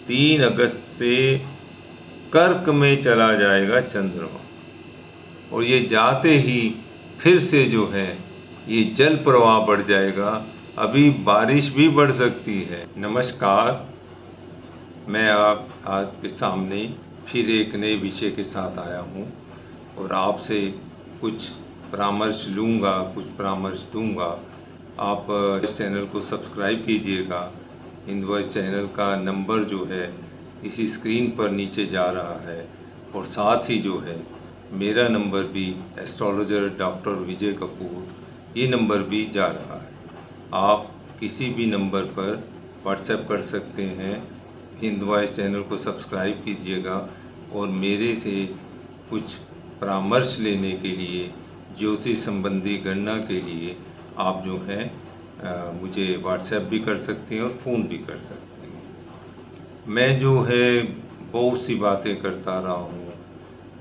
3 अगस्त से कर्क में चला जाएगा चंद्रमा, और ये जाते ही फिर से जो है ये जल प्रवाह बढ़ जाएगा। अभी बारिश भी बढ़ सकती है। नमस्कार, मैं आपके सामने फिर एक नए विषय के साथ आया हूँ और आपसे कुछ परामर्श लूँगा, कुछ परामर्श दूँगा। आप इस चैनल को सब्सक्राइब कीजिएगा। हिंद वॉइस चैनल का नंबर जो है इसी स्क्रीन पर नीचे जा रहा है, और साथ ही जो है मेरा नंबर भी एस्ट्रोलॉजर डॉक्टर विजय कपूर, ये नंबर भी जा रहा है। आप किसी भी नंबर पर व्हाट्सएप कर सकते हैं। हिंद वॉइस चैनल को सब्सक्राइब कीजिएगा और मेरे से कुछ परामर्श लेने के लिए, ज्योतिष संबंधी गणना के लिए आप जो है मुझे व्हाट्सएप भी कर सकते हैं और फ़ोन भी कर सकते हैं। मैं जो है बहुत सी बातें करता रहा हूँ,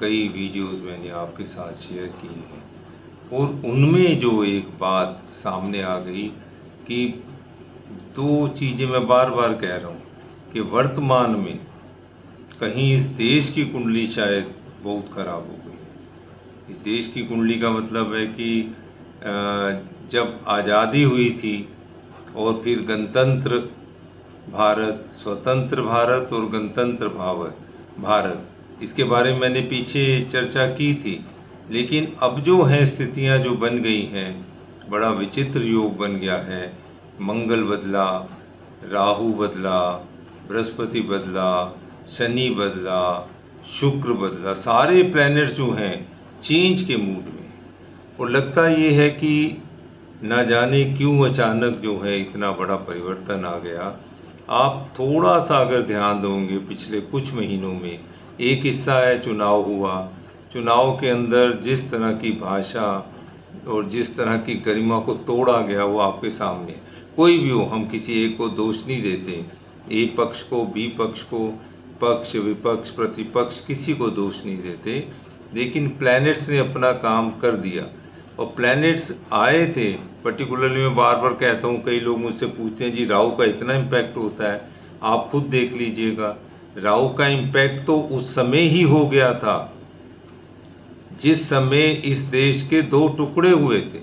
कई वीडियोस मैंने आपके साथ शेयर किए हैं, और उनमें जो एक बात सामने आ गई कि 2 चीज़ें मैं बार बार कह रहा हूँ कि वर्तमान में कहीं इस देश की कुंडली शायद बहुत खराब हो गई। इस देश की कुंडली का मतलब है कि जब आज़ादी हुई थी और फिर गणतंत्र भारत, स्वतंत्र भारत और गणतंत्र भारत, इसके बारे में मैंने पीछे चर्चा की थी। लेकिन अब जो है स्थितियां जो बन गई हैं, बड़ा विचित्र योग बन गया है। मंगल बदला, राहु बदला, बृहस्पति बदला, शनि बदला, शुक्र बदला, सारे प्लैनेट्स जो हैं चेंज के मूड में। और लगता ये है कि ना जाने क्यों अचानक जो है इतना बड़ा परिवर्तन आ गया। आप थोड़ा सा अगर ध्यान दोगे पिछले कुछ महीनों में, एक हिस्सा है चुनाव हुआ, चुनाव के अंदर जिस तरह की भाषा और जिस तरह की गरिमा को तोड़ा गया वो आपके सामने। कोई भी हो, हम किसी एक को दोष नहीं देते, ए पक्ष को, बी पक्ष को, पक्ष विपक्ष प्रतिपक्ष, किसी को दोष नहीं देते। लेकिन प्लैनेट्स ने अपना काम कर दिया, और प्लैनेट्स आए थे पर्टिकुलरली। मैं बार बार कहता हूँ, कई लोग मुझसे पूछते हैं जी राहु का इतना इम्पैक्ट होता है, आप खुद देख लीजिएगा। राहु का इम्पैक्ट तो उस समय ही हो गया था जिस समय इस देश के 2 टुकड़े हुए थे।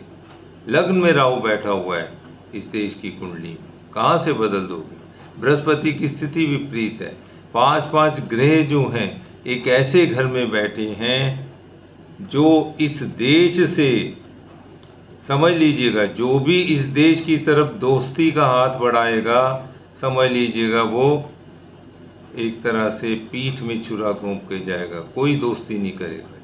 लग्न में राहु बैठा हुआ है इस देश की कुंडली में, कहाँ से बदल दोगे? बृहस्पति की स्थिति विपरीत है। 5-5 ग्रह जो हैं एक ऐसे घर में बैठे हैं जो इस देश से, समझ लीजिएगा, जो भी इस देश की तरफ दोस्ती का हाथ बढ़ाएगा, समझ लीजिएगा वो एक तरह से पीठ में छुरा घोंप के जाएगा, कोई दोस्ती नहीं करेगा।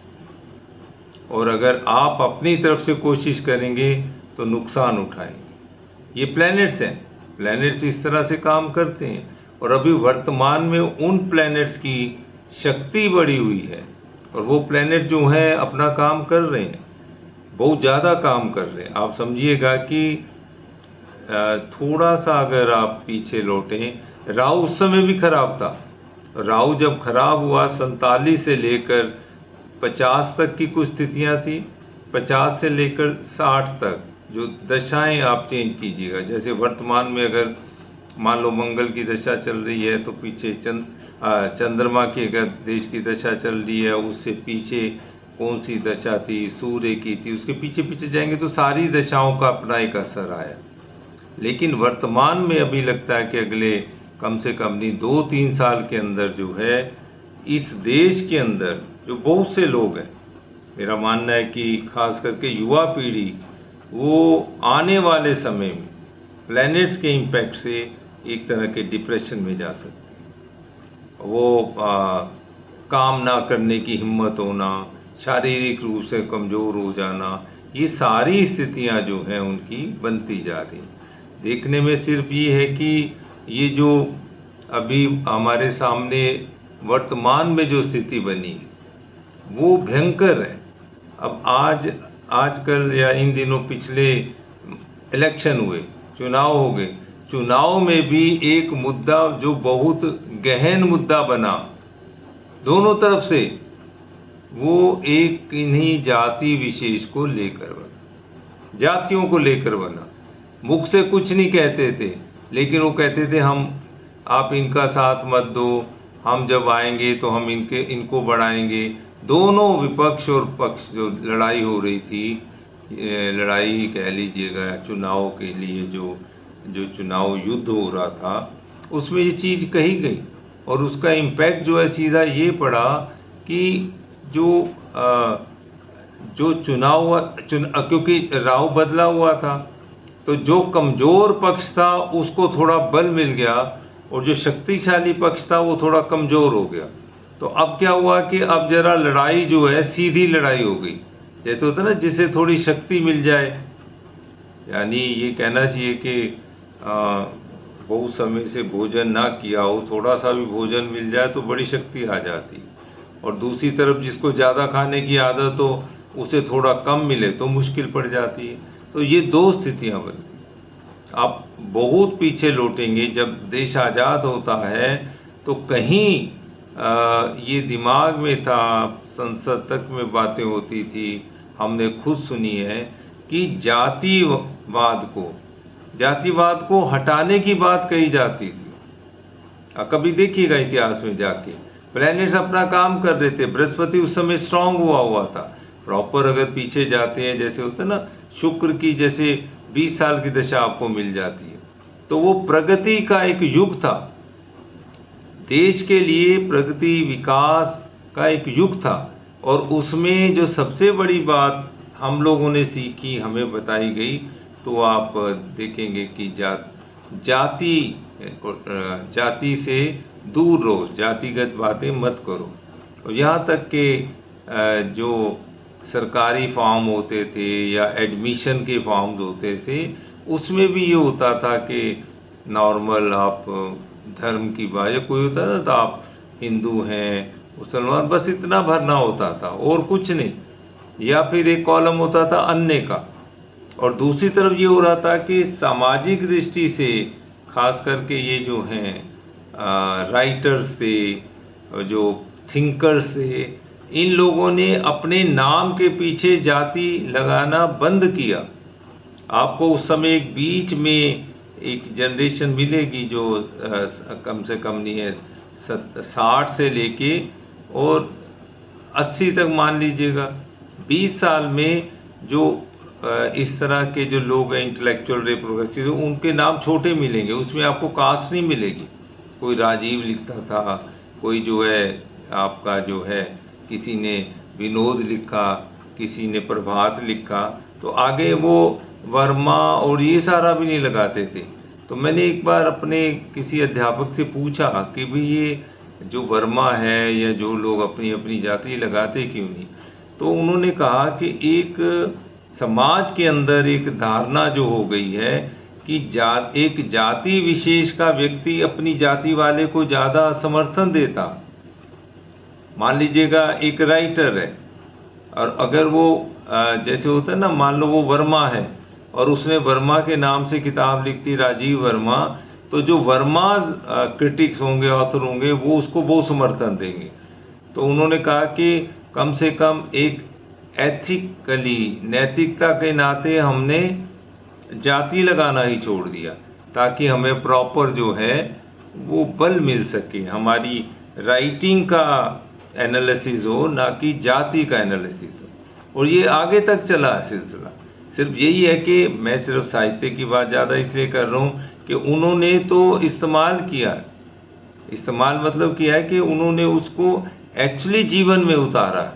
और अगर आप अपनी तरफ से कोशिश करेंगे तो नुकसान उठाएंगे। ये प्लैनेट्स हैं, प्लैनेट्स इस तरह से काम करते हैं। और अभी वर्तमान में उन प्लैनेट्स की शक्ति बढ़ी हुई है, और वो प्लैनेट जो हैं अपना काम कर रहे हैं, बहुत ज़्यादा काम कर रहे हैं। आप समझिएगा कि थोड़ा सा अगर आप पीछे लौटें, राहु उस समय भी खराब था। राहु जब खराब हुआ 47 से लेकर 50 तक की कुछ स्थितियाँ थी, 50 से लेकर 60 तक जो दशाएं आप चेंज कीजिएगा। जैसे वर्तमान में अगर मान लो मंगल की दशा चल रही है तो पीछे चंद्रमा की अगर देश की दशा चल रही है, उससे पीछे कौन सी दशा थी, सूर्य की थी, उसके पीछे पीछे जाएंगे तो सारी दशाओं का अपना एक असर आया। लेकिन वर्तमान में अभी लगता है कि अगले कम से कम नहीं 2-3 साल के अंदर जो है इस देश के अंदर जो बहुत से लोग हैं, मेरा मानना है कि खास करके युवा पीढ़ी, वो आने वाले समय में प्लैनेट्स के इम्पैक्ट से एक तरह के डिप्रेशन में जा सकते हैं। वो काम ना करने की हिम्मत होना, शारीरिक रूप से कमज़ोर हो जाना, ये सारी स्थितियां जो हैं उनकी बनती जा रही। देखने में सिर्फ ये है कि ये जो अभी हमारे सामने वर्तमान में जो स्थिति बनी है वो भयंकर है। अब आजकल या इन दिनों पिछले इलेक्शन हुए, चुनाव हो गए, चुनाव में भी एक मुद्दा जो बहुत गहन मुद्दा बना दोनों तरफ से, वो एक इन्हीं जाति विशेष को लेकर बना, जातियों को लेकर बना। मुख से कुछ नहीं कहते थे, लेकिन वो कहते थे हम आप इनका साथ मत दो, हम जब आएंगे तो हम इनको बढ़ाएंगे। दोनों विपक्ष और पक्ष जो लड़ाई हो रही थी, लड़ाई कह लीजिएगा चुनाव के लिए, जो जो चुनाव युद्ध हो रहा था, उसमें ये चीज़ कही गई और उसका इम्पैक्ट जो है सीधा ये पड़ा कि जो जो चुनाव हुआ क्योंकि राव बदला हुआ था, तो जो कमज़ोर पक्ष था उसको थोड़ा बल मिल गया और जो शक्तिशाली पक्ष था वो थोड़ा कमज़ोर हो गया। तो अब क्या हुआ कि अब जरा लड़ाई जो है सीधी लड़ाई हो गई, जैसे होता है ना, जिसे थोड़ी शक्ति मिल जाए। यानी ये कहना चाहिए कि बहुत समय से भोजन ना किया हो, थोड़ा सा भी भोजन मिल जाए तो बड़ी शक्ति आ जाती। और दूसरी तरफ जिसको ज़्यादा खाने की आदत हो, उसे थोड़ा कम मिले तो मुश्किल पड़ जाती है। तो ये दो स्थितियाँ बन गई। आप बहुत पीछे लौटेंगे, जब देश आज़ाद होता है तो कहीं ये दिमाग में था, संसद तक में बातें होती थी, हमने खुद सुनी है कि जातिवाद को हटाने की बात कही जाती थी। कभी देखिएगा इतिहास में जाके, प्लैनेट्स अपना काम कर रहे थे, बृहस्पति उस समय स्ट्रांग हुआ था प्रॉपर। अगर पीछे जाते हैं, जैसे होता है ना, शुक्र की जैसे 20 साल की दशा आपको मिल जाती है, तो वो प्रगति का एक युग था, देश के लिए प्रगति विकास का एक युग था। और उसमें जो सबसे बड़ी बात हम लोगों ने सीखी, हमें बताई गई, तो आप देखेंगे कि जाति से दूर रहो, जातिगत बातें मत करो। और यहाँ तक कि जो सरकारी फॉर्म होते थे या एडमिशन के फॉर्म्स होते थे, उसमें भी ये होता था कि नॉर्मल आप धर्म की बात, या कोई होता था तो आप हिंदू हैं मुसलमान, बस इतना भरना होता था और कुछ नहीं। या फिर एक कॉलम होता था अन्य का। और दूसरी तरफ ये हो रहा था कि सामाजिक दृष्टि से खास करके ये जो हैं राइटर्स थे, जो थिंकर्स थे, इन लोगों ने अपने नाम के पीछे जाति लगाना बंद किया। आपको उस समय एक बीच में एक जनरेशन मिलेगी जो कम से कम नहीं है 60 से लेके और 80 तक मान लीजिएगा, 20 साल में जो इस तरह के जो लोग हैं इंटेलेक्चुअल रे प्रोग्रेसिव, उनके नाम छोटे मिलेंगे, उसमें आपको कास्ट नहीं मिलेगी। कोई राजीव लिखता था, कोई जो है आपका जो है किसी ने विनोद लिखा, किसी ने प्रभात लिखा, तो आगे वो वर्मा और ये सारा भी नहीं लगाते थे। तो मैंने एक बार अपने किसी अध्यापक से पूछा कि भाई ये जो वर्मा है या जो लोग अपनी अपनी जाति लगाते क्यों नहीं? तो उन्होंने कहा कि एक समाज के अंदर एक धारणा जो हो गई है कि एक जाति विशेष का व्यक्ति अपनी जाति वाले को ज़्यादा समर्थन देता। मान लीजिएगा एक राइटर है और अगर वो जैसे होता है ना, मान लो वो वर्मा है और उसने वर्मा के नाम से किताब लिखती, राजीव वर्मा, तो जो वर्मा क्रिटिक्स होंगे, ऑथर होंगे, वो उसको बहुत समर्थन देंगे। तो उन्होंने कहा कि कम से कम एक एथिकली, नैतिकता के नाते हमने जाति लगाना ही छोड़ दिया, ताकि हमें प्रॉपर जो है वो बल मिल सके, हमारी राइटिंग का एनालिसिस हो, ना कि जाति का एनालिसिस हो। और ये आगे तक चला सिलसिला। सिर्फ यही है कि मैं सिर्फ साहित्य की बात ज़्यादा इसलिए कर रहा हूँ कि उन्होंने तो इस्तेमाल किया है, इस्तेमाल मतलब किया है कि उन्होंने उसको एक्चुअली जीवन में उतारा है,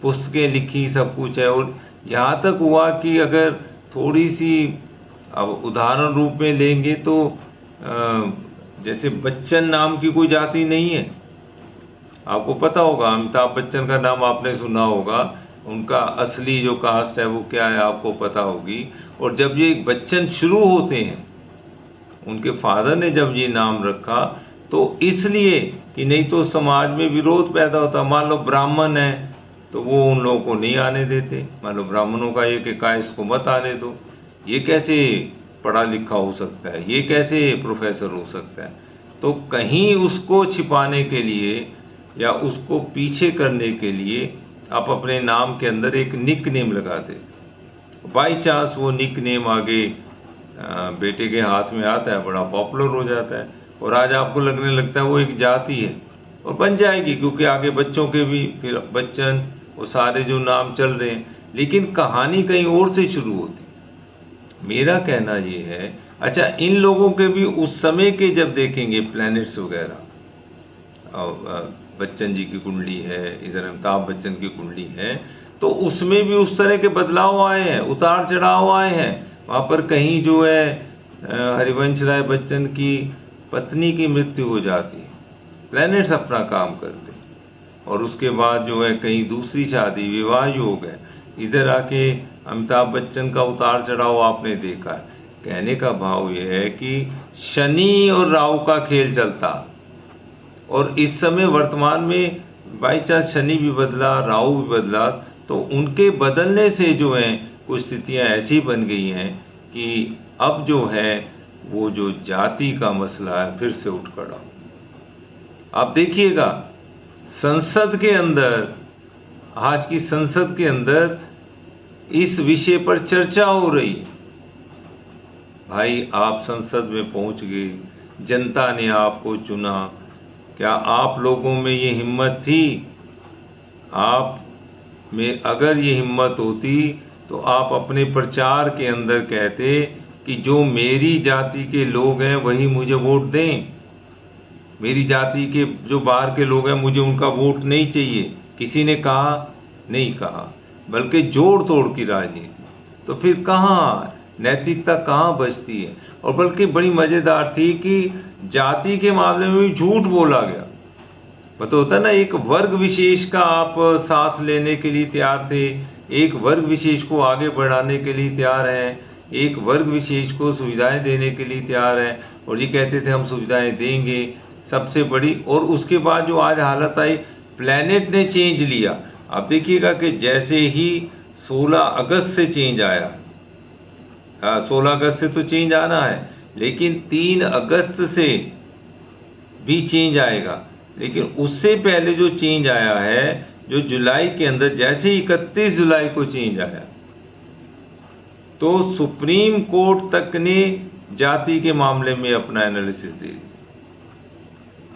पुस्तकें लिखी, सब कुछ है। और यहाँ तक हुआ कि अगर थोड़ी सी अब उदाहरण रूप में लेंगे तो जैसे बच्चन नाम की कोई जाति नहीं है, आपको पता होगा, अमिताभ बच्चन का नाम आपने सुना होगा, उनका असली जो कास्ट है वो क्या है आपको पता होगी। और जब ये बच्चन शुरू होते हैं, उनके फादर ने जब ये नाम रखा तो इसलिए कि नहीं तो समाज में विरोध पैदा होता। मान लो ब्राह्मण है तो वो उन लोगों को नहीं आने देते, मान लो ब्राह्मणों का ये कि कास्ट को मत आने दो, ये कैसे पढ़ा लिखा हो सकता है, ये कैसे प्रोफेसर हो सकता है। तो कहीं उसको छिपाने के लिए या उसको पीछे करने के लिए आप अपने नाम के अंदर एक निक नेम लगा देते। बाई चांस वो निक नेम आगे बेटे के हाथ में आता है, बड़ा पॉपुलर हो जाता है, और आज आपको लगने लगता है वो एक जाति है, और बन जाएगी, क्योंकि आगे बच्चों के भी फिर बच्चन वो सारे जो नाम चल रहे हैं, लेकिन कहानी कहीं और से शुरू होती। मेरा कहना ये है, अच्छा इन लोगों के भी उस समय के जब देखेंगे प्लैनेट्स वगैरह, बच्चन जी की कुंडली है, इधर अमिताभ बच्चन की कुंडली है, तो उसमें भी उस तरह के बदलाव आए हैं, उतार चढ़ाव आए हैं। वहाँ पर कहीं जो है हरिवंश राय बच्चन की पत्नी की मृत्यु हो जाती है, प्लैनेट्स अपना काम करते हैं, और उसके बाद जो है कहीं दूसरी शादी, विवाह योग है, इधर आके अमिताभ बच्चन का उतार चढ़ाव आपने देखा है। कहने का भाव यह है कि शनि और राहु का खेल चलता, और इस समय वर्तमान में बाई चांस शनि भी बदला, राहु भी बदला, तो उनके बदलने से जो है कुछ स्थितियाँ ऐसी बन गई हैं कि अब जो है वो जो जाति का मसला है फिर से उठ खड़ा। आप देखिएगा संसद के अंदर, आज की संसद के अंदर इस विषय पर चर्चा हो रही है। भाई आप संसद में पहुंच गए, जनता ने आपको चुना, क्या आप लोगों में ये हिम्मत थी? आप में अगर ये हिम्मत होती तो आप अपने प्रचार के अंदर कहते कि जो मेरी जाति के लोग हैं वही मुझे वोट दें, मेरी जाति के जो बाहर के लोग हैं मुझे उनका वोट नहीं चाहिए। किसी ने कहा? नहीं कहा, बल्कि जोड़ तोड़ की राजनीति। तो फिर कहाँ नैतिकता कहाँ बचती है? और बल्कि बड़ी मज़ेदार थी कि जाति के मामले में भी झूठ बोला गया। पता होता ना, एक वर्ग विशेष का आप साथ लेने के लिए तैयार थे, एक वर्ग विशेष को आगे बढ़ाने के लिए तैयार हैं, एक वर्ग विशेष को सुविधाएं देने के लिए तैयार हैं, और ये कहते थे हम सुविधाएं देंगे सबसे बड़ी। और उसके बाद जो आज हालत आई, प्लैनेट ने चेंज लिया। आप देखिएगा कि जैसे ही 16 अगस्त से चेंज आया, 16 अगस्त से तो चेंज आना है, लेकिन 3 अगस्त से भी चेंज आएगा। लेकिन उससे पहले जो चेंज आया है, जो जुलाई के अंदर, जैसे 31 जुलाई को चेंज आया, तो सुप्रीम कोर्ट तक ने जाति के मामले में अपना एनालिसिस दे दिया।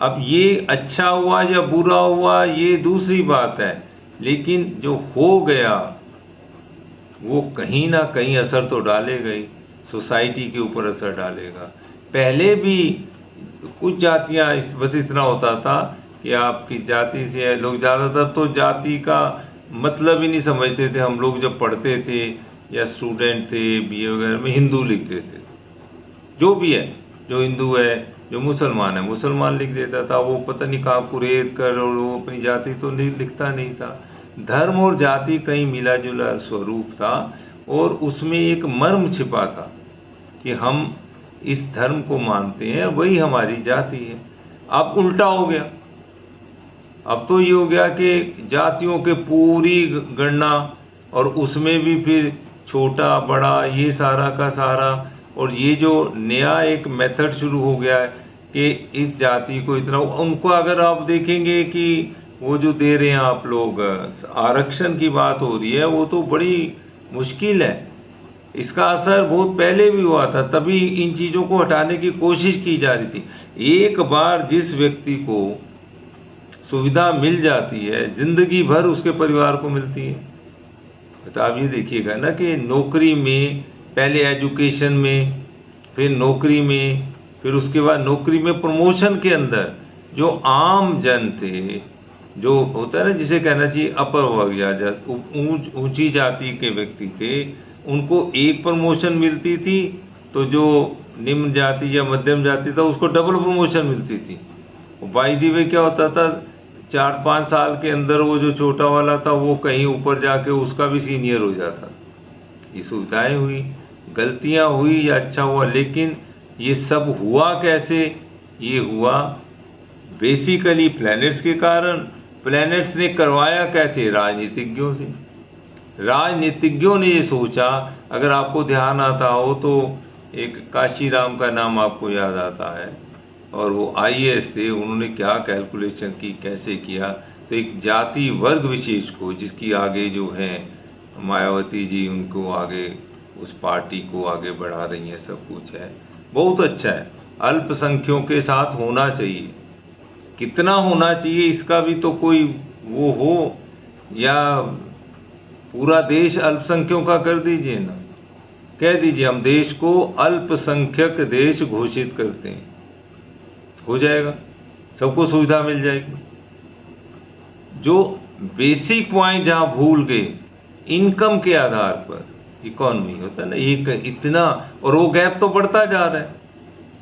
अब ये अच्छा हुआ या बुरा हुआ ये दूसरी बात है, लेकिन जो हो गया वो कहीं ना कहीं असर तो डालेगा ही, सोसाइटी के ऊपर असर डालेगा। पहले भी कुछ जातियां, बस इतना होता था कि आपकी जाति से है, लोग ज़्यादातर तो जाति का मतलब ही नहीं समझते थे। हम लोग जब पढ़ते थे या स्टूडेंट थे बीए वगैरह में, हिंदू लिख देते थे, जो भी है, जो हिंदू है, जो मुसलमान है मुसलमान लिख देता था। वो पता नहीं कहाँ कुरेद कर, और वो अपनी जाति तो नहीं लिखता नहीं था। धर्म और जाति कहीं मिला जुला स्वरूप था, और उसमें एक मर्म छिपा था कि हम इस धर्म को मानते हैं, वही हमारी जाति है। अब उल्टा हो गया, अब तो ये हो गया कि जातियों के पूरी गणना, और उसमें भी फिर छोटा बड़ा ये सारा का सारा। और ये जो नया एक मेथड शुरू हो गया है कि इस जाति को इतना, उनको अगर आप देखेंगे कि वो जो दे रहे हैं आप लोग, आरक्षण की बात हो रही है, वो तो बड़ी मुश्किल है। इसका असर बहुत पहले भी हुआ था, तभी इन चीज़ों को हटाने की कोशिश की जा रही थी। एक बार जिस व्यक्ति को सुविधा मिल जाती है, जिंदगी भर उसके परिवार को मिलती है। तो आप ये देखिएगा ना कि नौकरी में, पहले एजुकेशन में, फिर नौकरी में, फिर उसके बाद नौकरी में प्रमोशन के अंदर जो आम जन थे, जो होता है ना जिसे कहना चाहिए अपर वर्ग या ऊंची जाति के व्यक्ति थे, उनको एक प्रमोशन मिलती थी, तो जो निम्न जाति या मध्यम जाति था उसको डबल प्रमोशन मिलती थी। बाई दी वे क्या होता था, 4-5 साल के अंदर वो जो छोटा वाला था वो कहीं ऊपर जाके उसका भी सीनियर हो जाता था। ये सुविधाएं हुई, गलतियां हुई या अच्छा हुआ, लेकिन ये सब हुआ कैसे? ये हुआ बेसिकली प्लैनेट्स के कारण। प्लैनेट्स ने करवाया कैसे? राजनीतिज्ञों से। राजनीतिज्ञों ने ये सोचा, अगर आपको ध्यान आता हो तो एक काशीराम का नाम आपको याद आता है, और वो IAS थे। उन्होंने क्या कैलकुलेशन की, कैसे किया, तो एक जाति वर्ग विशेष को, जिसकी आगे जो है मायावती जी उनको आगे, उस पार्टी को आगे बढ़ा रही हैं, सब कुछ है, बहुत अच्छा है। अल्पसंख्यों के साथ होना चाहिए। कितना होना चाहिए इसका भी तो कोई वो हो, या पूरा देश अल्पसंख्यों का कर दीजिए ना, कह दीजिए हम देश को अल्पसंख्यक देश घोषित करते हैं, हो जाएगा, सबको सुविधा मिल जाएगी। जो बेसिक पॉइंट जहां भूल गए, इनकम के आधार पर इकोनॉमी होता है ना, एक इतना, और वो गैप तो बढ़ता जा रहा है।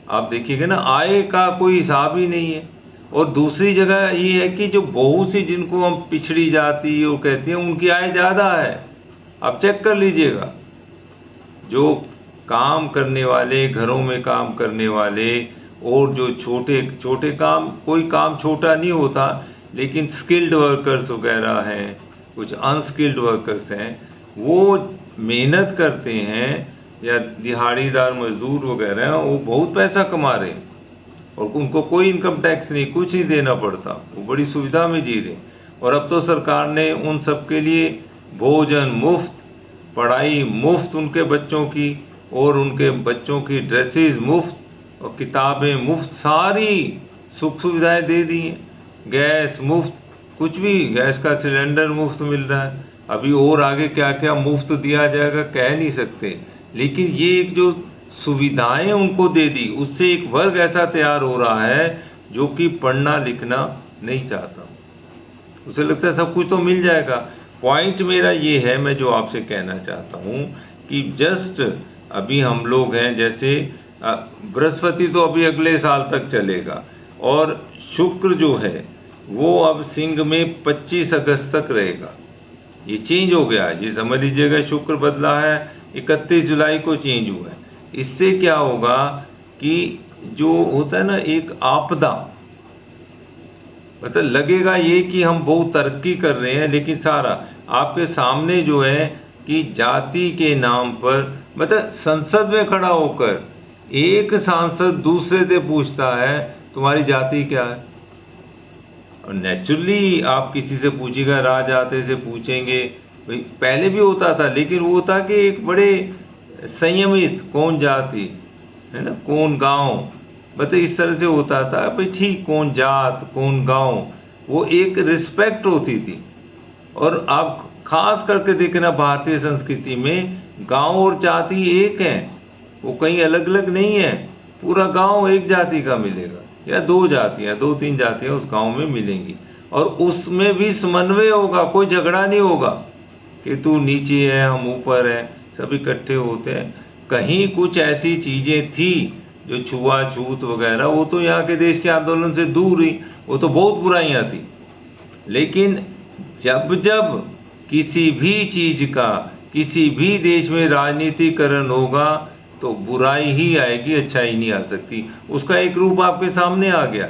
आप देखिएगा ना, आय का कोई हिसाब ही नहीं है। और दूसरी जगह ये है कि जो बहुत सी जिनको हम पिछड़ी जाति वो कहते हैं, उनकी आय ज़्यादा है। आप चेक कर लीजिएगा, जो काम करने वाले, घरों में काम करने वाले, और जो छोटे छोटे काम, कोई काम छोटा नहीं होता, लेकिन स्किल्ड वर्कर्स वगैरह हैं, कुछ अनस्किल्ड वर्कर्स हैं, वो मेहनत करते हैं, या दिहाड़ीदार मजदूर वगैरह हैं, वो बहुत पैसा कमा रहे हैं और उनको कोई इनकम टैक्स नहीं, कुछ नहीं देना पड़ता, वो बड़ी सुविधा में जी रहे हैं। और अब तो सरकार ने उन सब के लिए भोजन मुफ्त, पढ़ाई मुफ्त उनके बच्चों की, और उनके बच्चों की ड्रेसेस मुफ्त, और किताबें मुफ्त, सारी सुख सुविधाएं दे दी हैं। गैस मुफ्त, कुछ भी, गैस का सिलेंडर मुफ्त मिल रहा है। अभी और आगे क्या क्या मुफ्त दिया जाएगा कह नहीं सकते, लेकिन ये एक जो सुविधाएं उनको दे दी, उससे एक वर्ग ऐसा तैयार हो रहा है जो कि पढ़ना लिखना नहीं चाहता, उसे लगता है सब कुछ तो मिल जाएगा। पॉइंट मेरा ये है, मैं जो आपसे कहना चाहता हूँ कि जस्ट अभी हम लोग हैं, जैसे बृहस्पति तो अभी अगले साल तक चलेगा, और शुक्र जो है वो अब सिंह में 25 अगस्त तक रहेगा। ये चेंज हो गया, ये समझ लीजिएगा, शुक्र बदला है, 31 जुलाई को चेंज हुआ है। इससे क्या होगा कि जो होता है ना एक आपदा, मतलब लगेगा ये कि हम बहुत तरक्की कर रहे हैं, लेकिन सारा आपके सामने जो है कि जाति के नाम पर, मतलब संसद में खड़ा होकर एक सांसद दूसरे से पूछता है तुम्हारी जाति क्या है। और नेचुरली आप किसी से पूछिएगा, राजआते से पूछेंगे, भाई पहले भी होता था, लेकिन वो था कि एक बड़े संयमित, कौन जाति है ना, कौन गांव, मतलब इस तरह से होता था, भाई ठीक, कौन जात, कौन गांव, वो एक रिस्पेक्ट होती थी। और आप खास करके देखना, भारतीय संस्कृति में गांव और जाति एक हैं, वो कहीं अलग अलग नहीं है। पूरा गांव एक जाति का मिलेगा, या दो जातियां, दो तीन जातियां उस गांव में मिलेंगी, और उसमें भी समन्वय होगा, कोई झगड़ा नहीं होगा कि तू नीचे है हम ऊपर हैं, सब इकट्ठे होते हैं। कहीं कुछ ऐसी चीजें थी जो छुआछूत वगैरह, वो तो यहाँ के देश के आंदोलन से दूर ही, वो तो बहुत बुराइयां थी। लेकिन जब जब किसी भी चीज का, किसी भी देश में राजनीतिकरण होगा तो बुराई ही आएगी, अच्छाई नहीं आ सकती। उसका एक रूप आपके सामने आ गया।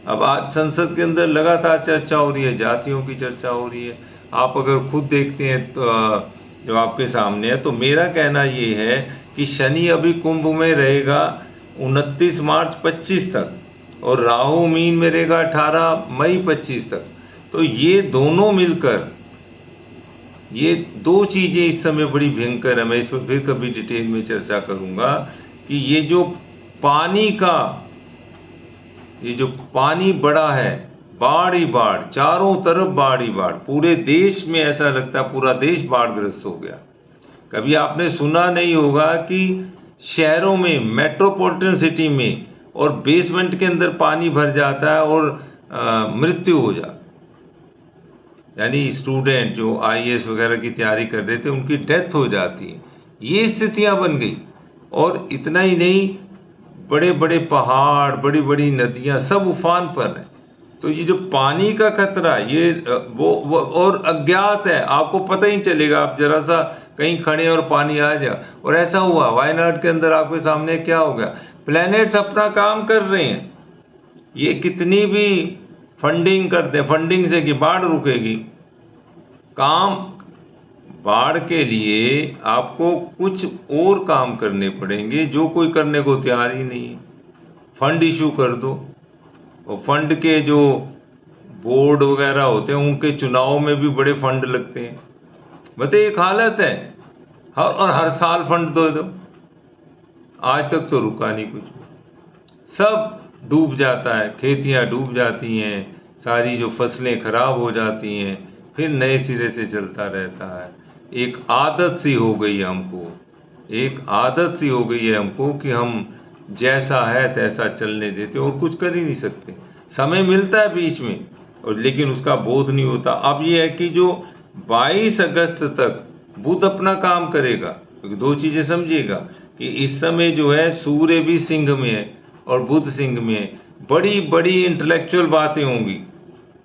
अब आज संसद के अंदर लगातार चर्चा हो रही है, जातियों की चर्चा हो रही है। आप अगर खुद देखते हैं तो जो आपके सामने है, तो मेरा कहना ये है कि शनि अभी कुंभ में रहेगा 29 मार्च 25 तक, और राहु मीन में रहेगा 18 मई 25 तक। तो ये दोनों मिलकर, ये दो चीजें इस समय बड़ी भयंकर है। मैं इस पर फिर कभी डिटेल में चर्चा करूंगा कि ये जो पानी का, ये जो पानी बड़ा है, बाढ़ ही बाढ़, चारों तरफ बाढ़ ही बाढ़, पूरे देश में ऐसा लगता है पूरा देश बाढ़ग्रस्त हो गया। कभी आपने सुना नहीं होगा कि शहरों में, मेट्रोपॉलिटन सिटी में और बेसमेंट के अंदर पानी भर जाता है और मृत्यु हो जाती, यानी स्टूडेंट जो आईएएस वगैरह की तैयारी कर रहे थे उनकी डेथ हो जाती है। ये स्थितियां बन गई। और इतना ही नहीं, बड़े बड़े पहाड़, बड़ी बड़ी नदियां सब उफान पर हैं। तो ये जो पानी का खतरा, ये वो और अज्ञात है, आपको पता ही चलेगा, आप जरा सा कहीं खड़े और पानी आ जाए। और ऐसा हुआ वायनाड के अंदर, आपके सामने क्या हो गया। प्लैनेट्स अपना काम कर रहे हैं, ये कितनी भी फंडिंग करते हैं, फंडिंग से कि बाढ़ रुकेगी, काम, बाढ़ के लिए आपको कुछ और काम करने पड़ेंगे जो कोई करने को तैयार ही नहीं है। फंड इशू कर दो, और फंड के जो बोर्ड वगैरह होते हैं उनके चुनाव में भी बड़े फंड लगते हैं। मतलब एक हालत है, और हर साल फंड दो, आज तक तो रुका नहीं कुछ। सब डूब जाता है, खेतियाँ डूब जाती हैं, सारी जो फसलें खराब हो जाती हैं, फिर नए सिरे से चलता रहता है। एक आदत सी हो गई है हमको, एक आदत सी हो गई है हमको कि हम जैसा है तैसा चलने देते और कुछ कर ही नहीं सकते। समय मिलता है बीच में और लेकिन उसका बोध नहीं होता। अब ये है कि जो 22 अगस्त तक बुध अपना काम करेगा, क्योंकि दो चीज़ें समझिएगा कि इस समय जो है सूर्य भी सिंह में है और बुध सिंह में है। बड़ी बड़ी इंटेलेक्चुअल बातें होंगी,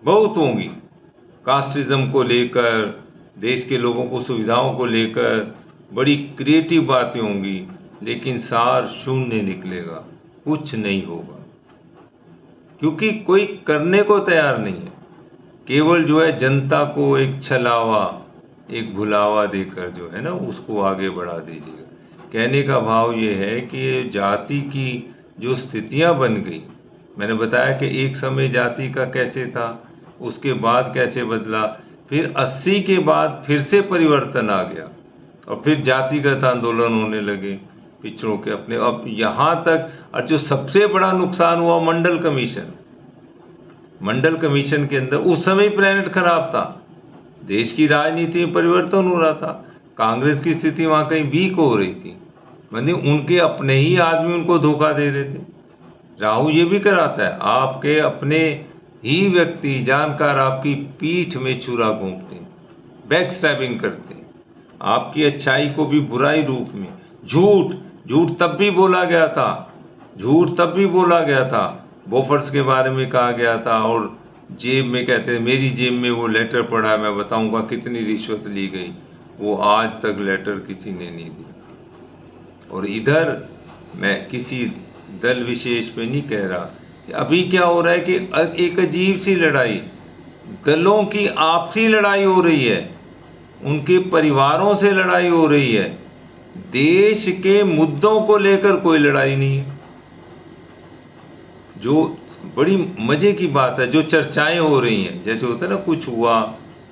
बहुत होंगी, कास्टिज्म को लेकर, देश के लोगों को सुविधाओं को लेकर बड़ी क्रिएटिव बातें होंगी, लेकिन सार शून्य निकलेगा, कुछ नहीं होगा, क्योंकि कोई करने को तैयार नहीं है। केवल जो है जनता को एक छलावा, एक भुलावा देकर जो है ना उसको आगे बढ़ा दीजिएगा। कहने का भाव ये है कि ये जाति की जो स्थितियां बन गई, मैंने बताया कि एक समय जाति का कैसे था, उसके बाद कैसे बदला, फिर 80 के बाद फिर से परिवर्तन आ गया और फिर जातिगत आंदोलन होने लगे पिछड़ों के अपने। अब यहाँ तक, और जो सबसे बड़ा नुकसान हुआ मंडल कमीशन, मंडल कमीशन के अंदर उस समय प्लेनेट खराब था, देश की राजनीति में परिवर्तन हो रहा था, कांग्रेस की स्थिति वहाँ कहीं वीक हो रही थी, मतलब उनके अपने ही आदमी उनको धोखा दे रहे थे। राहु ये भी कराता है, आपके अपने ही व्यक्ति जानकार आपकी पीठ में छुरा घोंपते हैं, बैक स्टैबिंग करते हैं, आपकी अच्छाई को भी बुराई रूप में। झूठ, झूठ तब भी बोला गया था, झूठ तब भी बोला गया था, बोफर्स के बारे में कहा गया था, और जेब में कहते हैं मेरी जेब में वो लेटर पड़ा है, मैं बताऊंगा कितनी रिश्वत ली गई, वो आज तक लेटर किसी ने नहीं दिया। और इधर मैं किसी दल विशेष पे नहीं कह रहा, अभी क्या हो रहा है कि एक अजीब सी लड़ाई, दलों की आपसी लड़ाई हो रही है, उनके परिवारों से लड़ाई हो रही है, देश के मुद्दों को लेकर कोई लड़ाई नहीं है। जो बड़ी मजे की बात है, जो चर्चाएं हो रही हैं, जैसे होता है ना कुछ हुआ,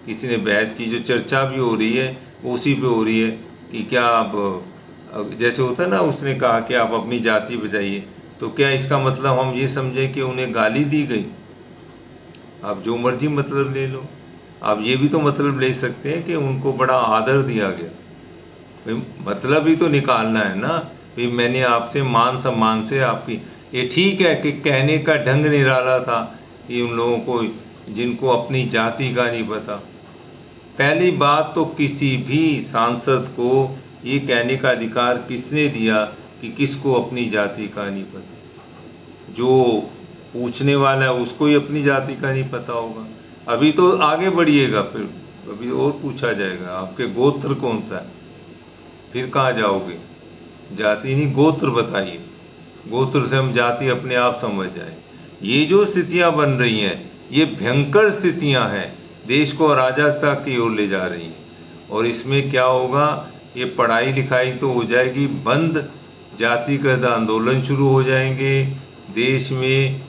किसी ने बहस की, जो चर्चा भी हो रही है वो उसी पे हो रही है कि क्या अब जैसे होता है ना, उसने कहा कि आप अपनी जाति बचाइए, तो क्या इसका मतलब हम ये समझें कि उन्हें गाली दी गई? आप जो मर्जी मतलब ले लो, आप ये भी तो मतलब ले सकते हैं कि उनको बड़ा आदर दिया गया। मतलब ही तो निकालना है ना, भाई मैंने आपसे मान सम्मान से आपकी, ये ठीक है कि कहने का ढंग निराला था कि उन लोगों को जिनको अपनी जाति का नहीं पता। पहली बात तो किसी भी सांसद को ये कहने का अधिकार किसने दिया कि किसको अपनी जाति का नहीं पता? जो पूछने वाला है उसको ही अपनी जाति का नहीं पता होगा। अभी तो आगे बढ़िएगा, फिर अभी और पूछा जाएगा आपके गोत्र कौन सा है, फिर कहाँ जाओगे? जाति नहीं, गोत्र बताइए, गोत्र से हम जाति अपने आप समझ जाए। ये जो स्थितियां बन रही हैं, ये भयंकर स्थितियां हैं, देश को अराजकता की ओर ले जा रही हैं। और इसमें क्या होगा, ये पढ़ाई लिखाई तो हो जाएगी बंद, जातिगत आंदोलन शुरू हो जाएंगे, देश में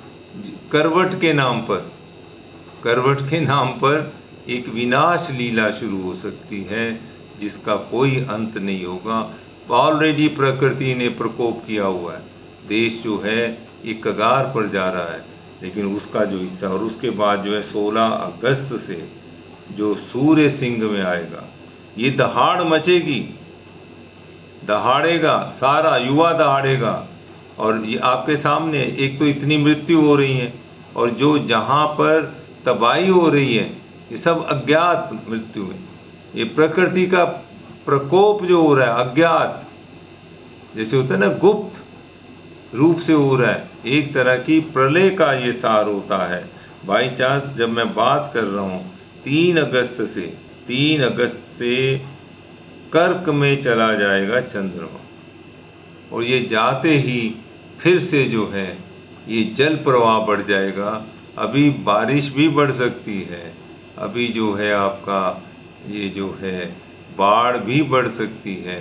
करवट के नाम पर, करवट के नाम पर एक विनाश लीला शुरू हो सकती है जिसका कोई अंत नहीं होगा। ऑलरेडी प्रकृति ने प्रकोप किया हुआ है, देश जो है एक कगार पर जा रहा है, लेकिन उसका जो हिस्सा, और उसके बाद जो है 16 अगस्त से जो सूर्य सिंह में आएगा, ये दहाड़ मचेगी, दहाड़ेगा, सारा युवा दहाड़ेगा। और ये आपके सामने एक तो इतनी मृत्यु हो रही है, और जो जहाँ पर तबाही हो रही है ये सब अज्ञात मृत्यु है, ये प्रकृति का प्रकोप जो हो रहा है अज्ञात, जैसे होता है ना गुप्त रूप से हो रहा है, एक तरह की प्रलय का ये सार होता है। बाई चांस जब मैं बात कर रहा हूँ 3 अगस्त से कर्क में चला जाएगा चंद्रमा, और ये जाते ही फिर से जो है ये जल प्रवाह बढ़ जाएगा। अभी बारिश भी बढ़ सकती है, अभी जो है आपका ये जो है बाढ़ भी बढ़ सकती है,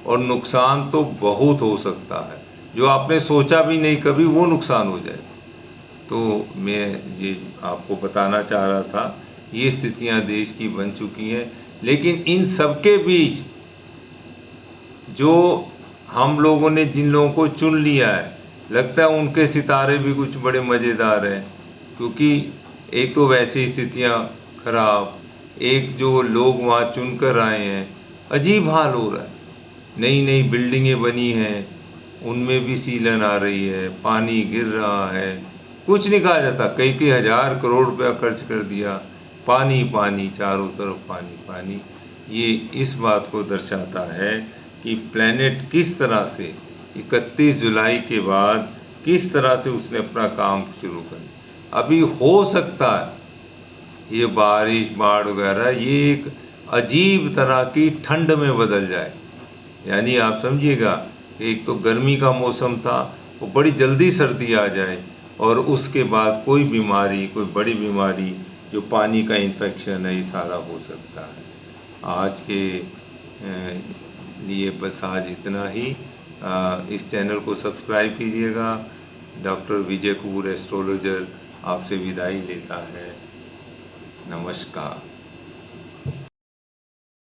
और नुकसान तो बहुत हो सकता है, जो आपने सोचा भी नहीं कभी वो नुकसान हो जाए। तो मैं ये आपको बताना चाह रहा था, ये स्थितियां देश की बन चुकी हैं, लेकिन इन सबके बीच जो हम लोगों ने जिन लोगों को चुन लिया है, लगता है उनके सितारे भी कुछ बड़े मज़ेदार हैं, क्योंकि एक तो वैसी स्थितियाँ खराब, एक जो लोग वहाँ चुनकर आए हैं, अजीब हाल हो रहा है। नई नई बिल्डिंगें बनी हैं, उनमें भी सीलन आ रही है, पानी गिर रहा है, कुछ नहीं कहा जाता। कई कई हज़ार करोड़ रुपया खर्च कर दिया, पानी पानी, चारों तरफ पानी पानी। ये इस बात को दर्शाता है कि प्लैनेट किस तरह से 31 जुलाई के बाद किस तरह से उसने अपना काम शुरू कर। अभी हो सकता है ये बारिश बाढ़ वगैरह ये एक अजीब तरह की ठंड में बदल जाए। यानी आप समझिएगा कि एक तो गर्मी का मौसम था, वो बड़ी जल्दी सर्दी आ जाए, और उसके बाद कोई बीमारी, कोई बड़ी बीमारी जो पानी का इन्फेक्शन है, ये सारा हो सकता है। आज के लिए बस आज इतना ही। इस चैनल को सब्सक्राइब कीजिएगा। डॉक्टर विजय कपूर एस्ट्रोलॉजर आपसे विदाई लेता है। नमस्कार।